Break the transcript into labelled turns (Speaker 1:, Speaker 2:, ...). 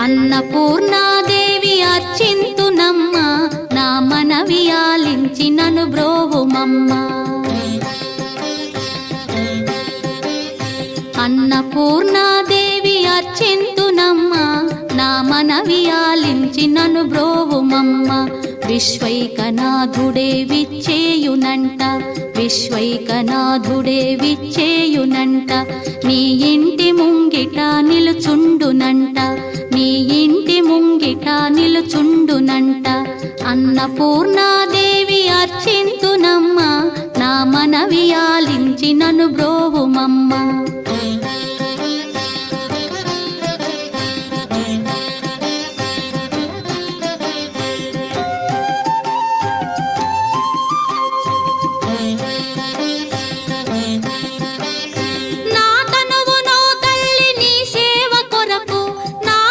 Speaker 1: అన్నపూర్ణాదేవి అర్చింతునమ్మ, నా మనవి ఆలించి నను బ్రోవుమమ్మ. అన్నపూర్ణాదేవి అర్చింతునమ్మ, నా మనవి ఆలించి నను బ్రోవుమమ్మ. విశ్వైకనాథుడే విచ్చేయునంట, విశ్వైకనాథుడే విచ్చేయునంట. నీ ఇంటి ముంగిట నిలుచుండునంట, నీ ఇంటి ముంగిట నిలుచుండునంట. అన్నపూర్ణాదేవి అర్చింతునమ్మ, నా మనవి ఆలించి నను బ్రోవుమమ్మ.